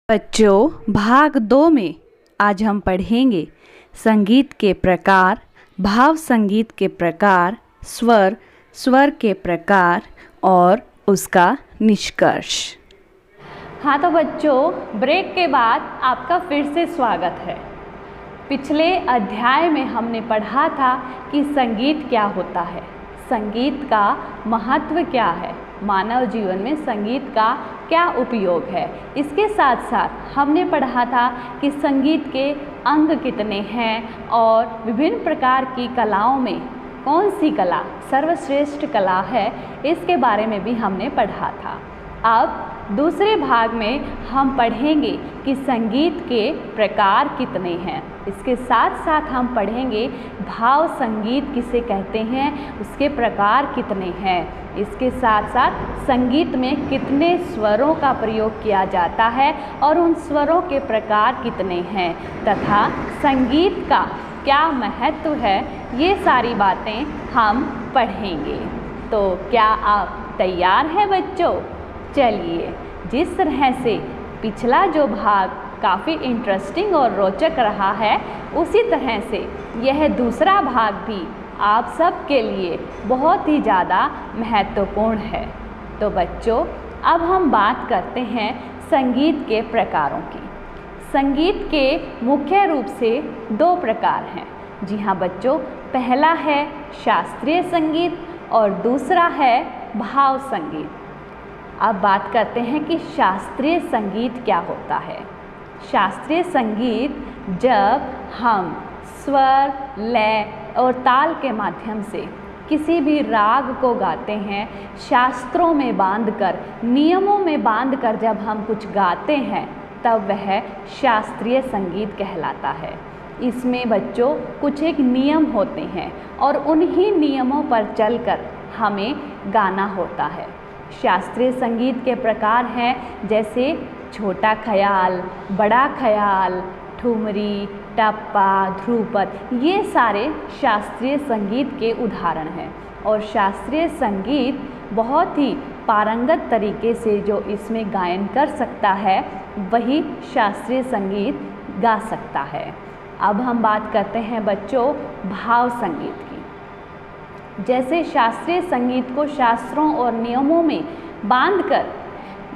बच्चों, भाग 2 में आज हम पढ़ेंगे संगीत के प्रकार, भाव संगीत के प्रकार, स्वर के प्रकार और उसका निष्कर्ष। हाँ तो बच्चों, ब्रेक के बाद आपका फिर से स्वागत है। पिछले अध्याय में हमने पढ़ा था कि संगीत क्या होता है, संगीत का महत्व क्या है, मानव जीवन में संगीत का क्या उपयोग है। इसके साथ साथ हमने पढ़ा था कि संगीत के अंग कितने हैं और विभिन्न प्रकार की कलाओं में कौन सी कला सर्वश्रेष्ठ कला है, इसके बारे में भी हमने पढ़ा था। अब दूसरे भाग में हम पढ़ेंगे कि संगीत के प्रकार कितने हैं। इसके साथ साथ हम पढ़ेंगे भाव संगीत किसे कहते हैं, उसके प्रकार कितने हैं। इसके साथ साथ संगीत में कितने स्वरों का प्रयोग किया जाता है और उन स्वरों के प्रकार कितने हैं तथा संगीत का क्या महत्व है, ये सारी बातें हम पढ़ेंगे। तो क्या आप तैयार हैं बच्चों? चलिए, जिस तरह से पिछला जो भाग काफ़ी इंटरेस्टिंग और रोचक रहा है, उसी तरह से यह दूसरा भाग भी आप सब के लिए बहुत ही ज़्यादा महत्वपूर्ण है। तो बच्चों, अब हम बात करते हैं संगीत के प्रकारों की। संगीत के मुख्य रूप से 2 प्रकार हैं। जी हाँ बच्चों, पहला है शास्त्रीय संगीत और दूसरा है भाव संगीत। अब बात करते हैं कि शास्त्रीय संगीत क्या होता है। शास्त्रीय संगीत जब हम स्वर, लय और ताल के माध्यम से किसी भी राग को गाते हैं, शास्त्रों में बांधकर, नियमों में बांधकर जब हम कुछ गाते हैं, तब वह शास्त्रीय संगीत कहलाता है। इसमें बच्चों कुछ एक नियम होते हैं और उन्हीं नियमों पर चलकर हमें गाना होता है। शास्त्रीय संगीत के प्रकार हैं जैसे छोटा ख्याल, बड़ा ख्याल, ठुमरी, टप्पा, ध्रुपद, ये सारे शास्त्रीय संगीत के उदाहरण हैं। और शास्त्रीय संगीत बहुत ही पारंगत तरीके से जो इसमें गायन कर सकता है, वही शास्त्रीय संगीत गा सकता है। अब हम बात करते हैं बच्चों भाव संगीत की। जैसे शास्त्रीय संगीत को शास्त्रों और नियमों में बांधकर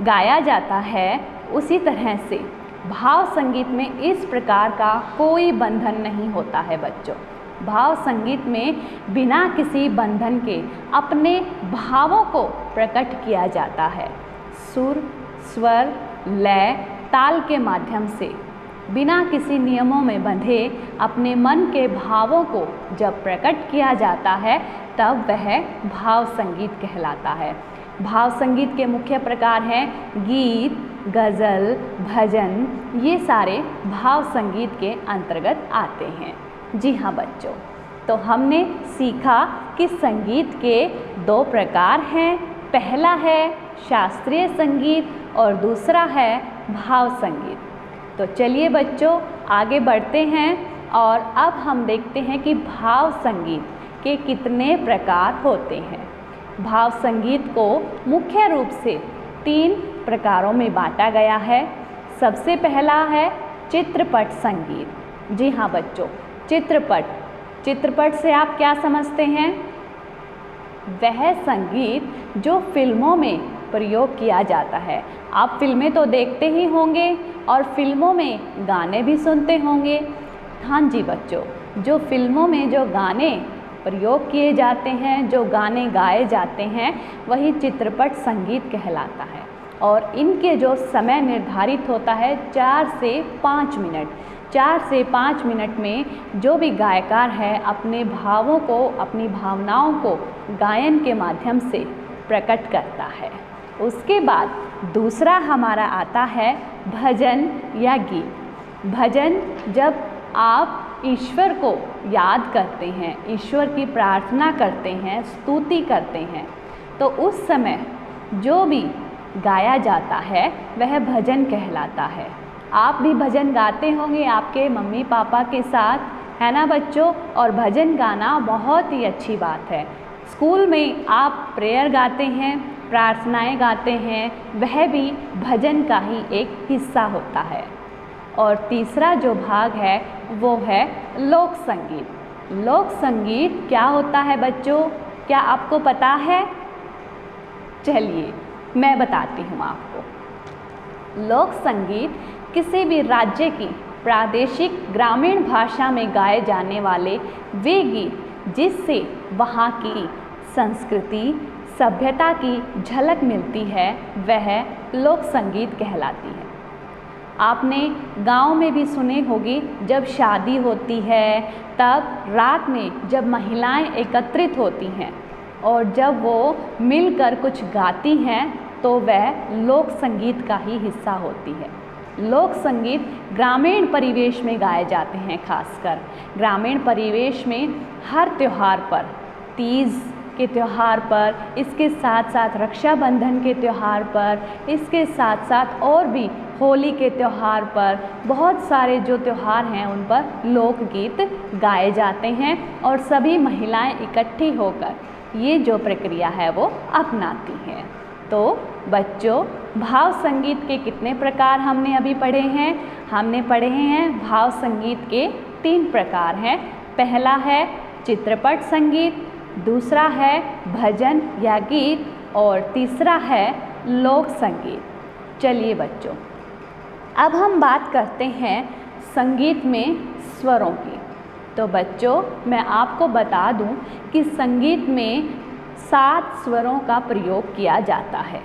गाया जाता है, उसी तरह से भाव संगीत में इस प्रकार का कोई बंधन नहीं होता है बच्चों। भाव संगीत में बिना किसी बंधन के अपने भावों को प्रकट किया जाता है। सुर, स्वर, लय, ताल के माध्यम से बिना किसी नियमों में बंधे अपने मन के भावों को जब प्रकट किया जाता है, तब वह भाव संगीत कहलाता है। भाव संगीत के मुख्य प्रकार हैं गीत, गज़ल, भजन, ये सारे भाव संगीत के अंतर्गत आते हैं। जी हाँ बच्चों, तो हमने सीखा कि संगीत के 2 प्रकार हैं। पहला है शास्त्रीय संगीत और दूसरा है भाव संगीत। तो चलिए बच्चों, आगे बढ़ते हैं और अब हम देखते हैं कि भाव संगीत के कितने प्रकार होते हैं। भाव संगीत को मुख्य रूप से 3 प्रकारों में बांटा गया है। सबसे पहला है चित्रपट संगीत। जी हाँ बच्चों, चित्रपट से आप क्या समझते हैं? वह संगीत जो फिल्मों में प्रयोग किया जाता है। आप फिल्में तो देखते ही होंगे और फिल्मों में गाने भी सुनते होंगे। हाँ जी बच्चों, जो फिल्मों में जो गाने प्रयोग किए जाते हैं, जो गाने गाए जाते हैं, वही चित्रपट संगीत कहलाता है। और इनके जो समय निर्धारित होता है 4 से 5 मिनट। 4 से 5 मिनट में जो भी गायकार है अपने भावों को, अपनी भावनाओं को गायन के माध्यम से प्रकट करता है। उसके बाद दूसरा हमारा आता है भजन या गीत। भजन जब आप ईश्वर को याद करते हैं, ईश्वर की प्रार्थना करते हैं, स्तुति करते हैं, तो उस समय जो भी गाया जाता है वह भजन कहलाता है। आप भी भजन गाते होंगे आपके मम्मी पापा के साथ, है ना बच्चों? और भजन गाना बहुत ही अच्छी बात है। स्कूल में आप प्रेयर गाते हैं, प्रार्थनाएं गाते हैं, वह भी भजन का ही एक हिस्सा होता है। और तीसरा जो भाग है वो है लोक संगीत। लोक संगीत क्या होता है बच्चों, क्या आपको पता है? चलिए मैं बताती हूँ आपको। लोक संगीत किसी भी राज्य की प्रादेशिक ग्रामीण भाषा में गाए जाने वाले वे गीत जिससे वहाँ की संस्कृति सभ्यता की झलक मिलती है, वह लोक संगीत कहलाती है। आपने गांव में भी सुने होगी, जब शादी होती है तब रात में जब महिलाएं एकत्रित होती हैं और जब वो मिलकर कुछ गाती हैं तो वह लोक संगीत का ही हिस्सा होती है। लोक संगीत ग्रामीण परिवेश में गाए जाते हैं। खासकर ग्रामीण परिवेश में हर त्यौहार पर, तीज के त्यौहार पर, इसके साथ साथ रक्षाबंधन के त्यौहार पर, इसके साथ साथ और भी होली के त्यौहार पर, बहुत सारे जो त्यौहार हैं उन पर लोकगीत गाए जाते हैं और सभी महिलाएं इकट्ठी होकर ये जो प्रक्रिया है वो अपनाती हैं। तो बच्चों, भाव संगीत के कितने प्रकार हमने अभी पढ़े हैं? हमने पढ़े हैं भाव संगीत के 3 प्रकार हैं। पहला है चित्रपट संगीत, दूसरा है भजन या गीत और तीसरा है लोक संगीत। चलिए बच्चों, अब हम बात करते हैं संगीत में स्वरों की। तो बच्चों, मैं आपको बता दूं कि संगीत में 7 स्वरों का प्रयोग किया जाता है।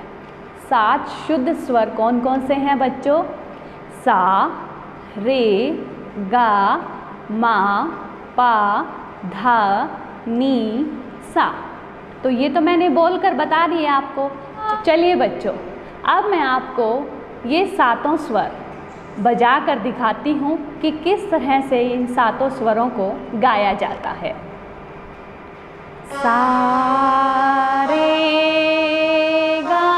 7 शुद्ध स्वर कौन कौन से हैं बच्चों? सा, रे, गा, मा, पा, धा, नी, सा। तो ये तो मैंने बोलकर बता दिया आपको। चलिए बच्चों, अब मैं आपको ये 7 स्वर बजा कर दिखाती हूँ कि किस तरह से इन 7 स्वरों को गाया जाता है। सा, रे, गा,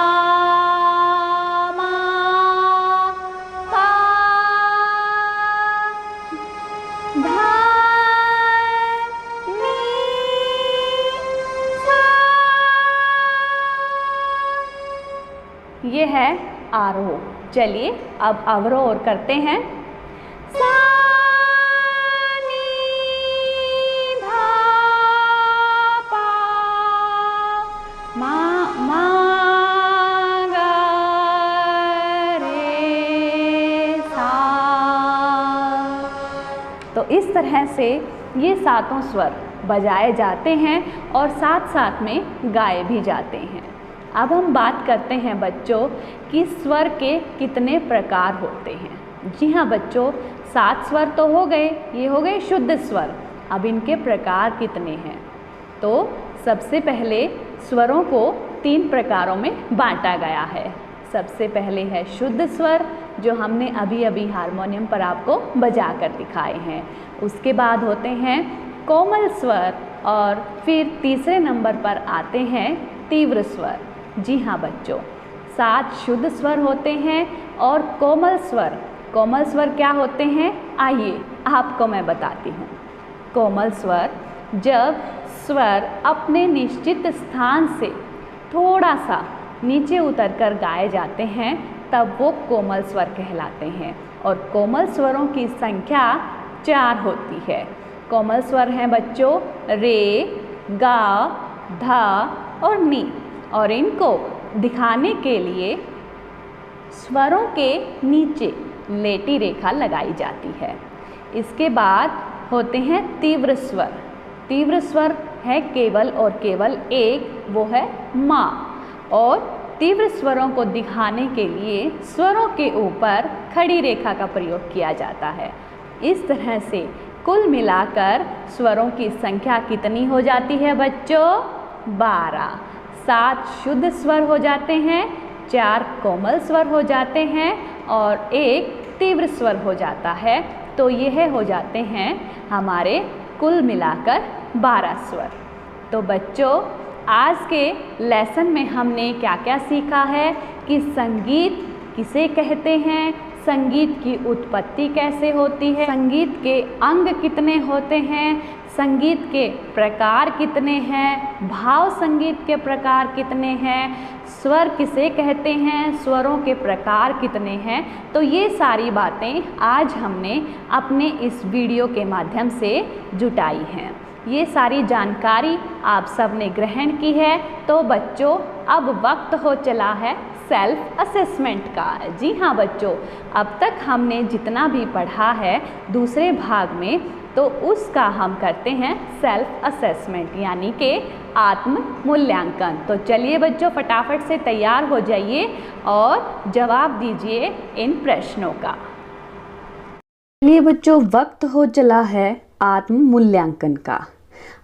मा, पा, धा, नी, सा। ये है आरोह। चलिए अब अवरोह करते हैं। सा, नी, धा, पा, मा, मा, गा, रे, सा। तो इस तरह से ये 7 स्वर बजाए जाते हैं और साथ साथ में गाए भी जाते हैं। अब हम बात करते हैं बच्चों कि स्वर के कितने प्रकार होते हैं। जी हाँ बच्चों, 7 स्वर तो हो गए, ये हो गए शुद्ध स्वर। अब इनके प्रकार कितने हैं? तो सबसे पहले स्वरों को 3 प्रकारों में बांटा गया है। सबसे पहले है शुद्ध स्वर, जो हमने अभी अभी हारमोनियम पर आपको बजा कर दिखाए हैं। उसके बाद होते हैं कोमल स्वर और फिर तीसरे नंबर पर आते हैं तीव्र स्वर। जी हाँ बच्चों, 7 शुद्ध स्वर होते हैं और कोमल स्वर। कोमल स्वर क्या होते हैं? आइए आपको मैं बताती हूँ। कोमल स्वर, जब स्वर अपने निश्चित स्थान से थोड़ा सा नीचे उतरकर गाए जाते हैं तब वो कोमल स्वर कहलाते हैं। और कोमल स्वरों की संख्या 4 होती है। कोमल स्वर हैं बच्चों रे, गा, धा और नी। और इनको दिखाने के लिए स्वरों के नीचे लेटी रेखा लगाई जाती है। इसके बाद होते हैं तीव्र स्वर। तीव्र स्वर है केवल और केवल एक, वो है माँ। और तीव्र स्वरों को दिखाने के लिए स्वरों के ऊपर खड़ी रेखा का प्रयोग किया जाता है। इस तरह से कुल मिलाकर स्वरों की संख्या कितनी हो जाती है बच्चों? 12। 7 शुद्ध स्वर हो जाते हैं, 4 कोमल स्वर हो जाते हैं और 1 तीव्र स्वर हो जाता है। तो यह हो जाते हैं हमारे कुल मिलाकर 12 स्वर। तो बच्चों, आज के लेसन में हमने क्या क्या सीखा है कि संगीत किसे कहते हैं, संगीत की उत्पत्ति कैसे होती है, संगीत के अंग कितने होते हैं, संगीत के प्रकार कितने हैं, भाव संगीत के प्रकार कितने हैं, स्वर किसे कहते हैं, स्वरों के प्रकार कितने हैं। तो ये सारी बातें आज हमने अपने इस वीडियो के माध्यम से जुटाई हैं। ये सारी जानकारी आप सबने ग्रहण की है। तो बच्चों, अब वक्त हो चला है सेल्फ असेसमेंट का। जी हाँ बच्चों, अब तक हमने जितना भी पढ़ा है दूसरे भाग में, तो उसका हम करते हैं सेल्फ असेसमेंट, यानी कि आत्म मूल्यांकन। तो चलिए बच्चों, फटाफट से तैयार हो जाइए और जवाब दीजिए इन प्रश्नों का। चलिए बच्चों, वक्त हो चला है आत्म मूल्यांकन का।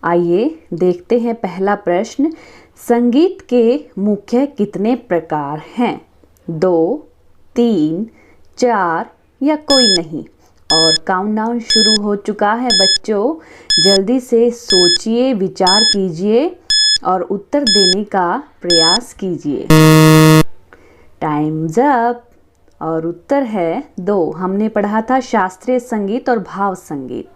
आइए देखते हैं पहला प्रश्न। संगीत के मुख्य कितने प्रकार हैं? 2, 3, 4 या कोई नहीं? और काउंटडाउन शुरू हो चुका है बच्चों। जल्दी से सोचिए, विचार कीजिए और उत्तर देने का प्रयास कीजिए। Times up. और उत्तर है 2। हमने पढ़ा था शास्त्रीय संगीत और भाव संगीत।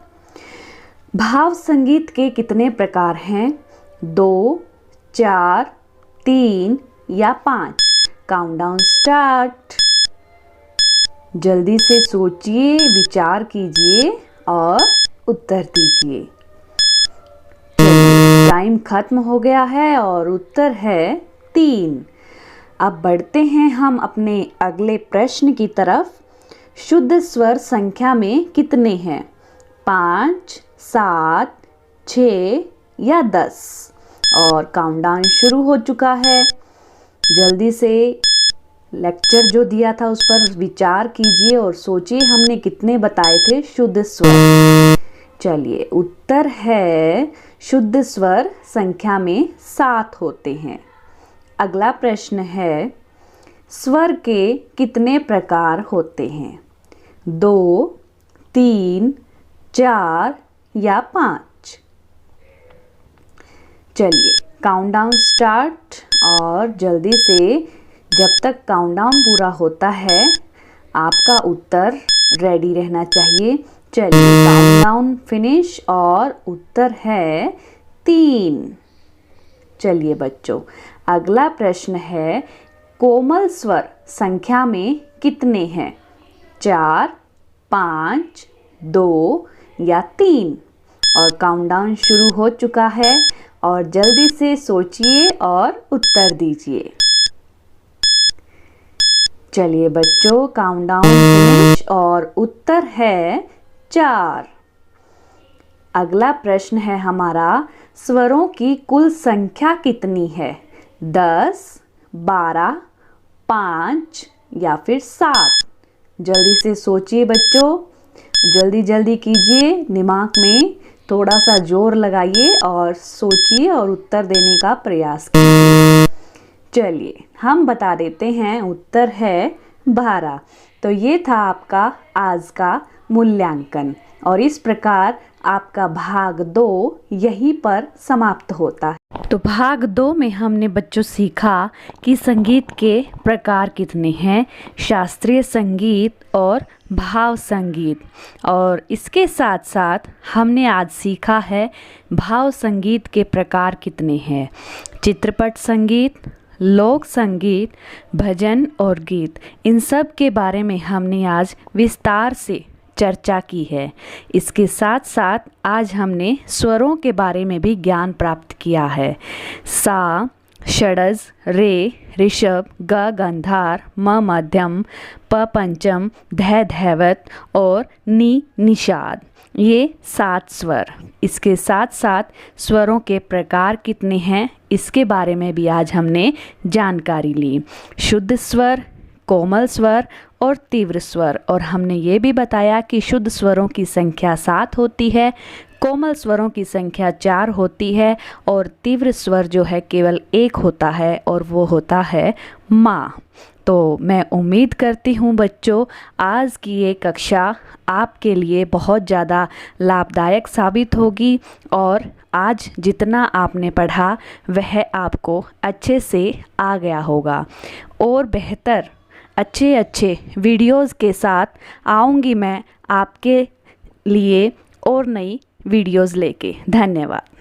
भाव संगीत के कितने प्रकार हैं? 2, 4, 3 या 5? Countdown start. जल्दी से सोचिए, विचार कीजिए और उत्तर दीजिए। टाइम खत्म हो गया है और उत्तर है 3। अब बढ़ते हैं हम अपने अगले प्रश्न की तरफ। शुद्ध स्वर संख्या में कितने हैं? 5, 7, 6 या 10? और काउंटडाउन शुरू हो चुका है। जल्दी से लेक्चर जो दिया था उस पर विचार कीजिए और सोचिए हमने कितने बताए थे शुद्ध स्वर। चलिए, उत्तर है शुद्ध स्वर संख्या में 7 होते हैं। अगला प्रश्न है, स्वर के कितने प्रकार होते हैं? 2, 3, 4 या 5? चलिए, काउंटडाउन स्टार्ट। और जल्दी से, जब तक काउंटडाउन पूरा होता है आपका उत्तर रेडी रहना चाहिए। चलिए, काउंटडाउन फिनिश और उत्तर है 3। चलिए बच्चों, अगला प्रश्न है, कोमल स्वर संख्या में कितने हैं? 4, 5, 2 या 3? और काउंटडाउन शुरू हो चुका है और जल्दी से सोचिए और उत्तर दीजिए। चलिए बच्चों, काउंटडाउन फिनिश और उत्तर है 4। अगला प्रश्न है हमारा, स्वरों की कुल संख्या कितनी है? 10, 12, 5 या फिर 7? जल्दी से सोचिए बच्चों, जल्दी जल्दी कीजिए, दिमाग में थोड़ा सा जोर लगाइए और सोचिए और उत्तर देने का प्रयास कीजिए। चलिए, हम बता देते हैं, उत्तर है 12। तो ये था आपका आज का मूल्यांकन और इस प्रकार आपका भाग 2 यहीं पर समाप्त होता है। तो भाग 2 में हमने बच्चों सीखा कि संगीत के प्रकार कितने हैं, शास्त्रीय संगीत और भाव संगीत। और इसके साथ साथ हमने आज सीखा है भाव संगीत के प्रकार कितने हैं, चित्रपट संगीत, लोक संगीत, भजन और गीत। इन सब के बारे में हमने आज विस्तार से चर्चा की है। इसके साथ साथ आज हमने स्वरों के बारे में भी ज्ञान प्राप्त किया है। सा, षडज, रे, ऋषभ, ग गंधार, म मध्यम, प पंचम, ध धैवत और नी निषाद, ये 7 स्वर। इसके साथ साथ स्वरों के प्रकार कितने हैं इसके बारे में भी आज हमने जानकारी ली। शुद्ध स्वर, कोमल स्वर और तीव्र स्वर। और हमने ये भी बताया कि शुद्ध स्वरों की संख्या 7 होती है, कोमल स्वरों की संख्या 4 होती है और तीव्र स्वर जो है केवल 1 होता है और वो होता है माँ। तो मैं उम्मीद करती हूँ बच्चों, आज की ये कक्षा आपके लिए बहुत ज़्यादा लाभदायक साबित होगी और आज जितना आपने पढ़ा वह आपको अच्छे से आ गया होगा। और बेहतर अच्छे अच्छे वीडियोज़ के साथ आऊँगी मैं आपके लिए और नई वीडियोज़ लेके। धन्यवाद।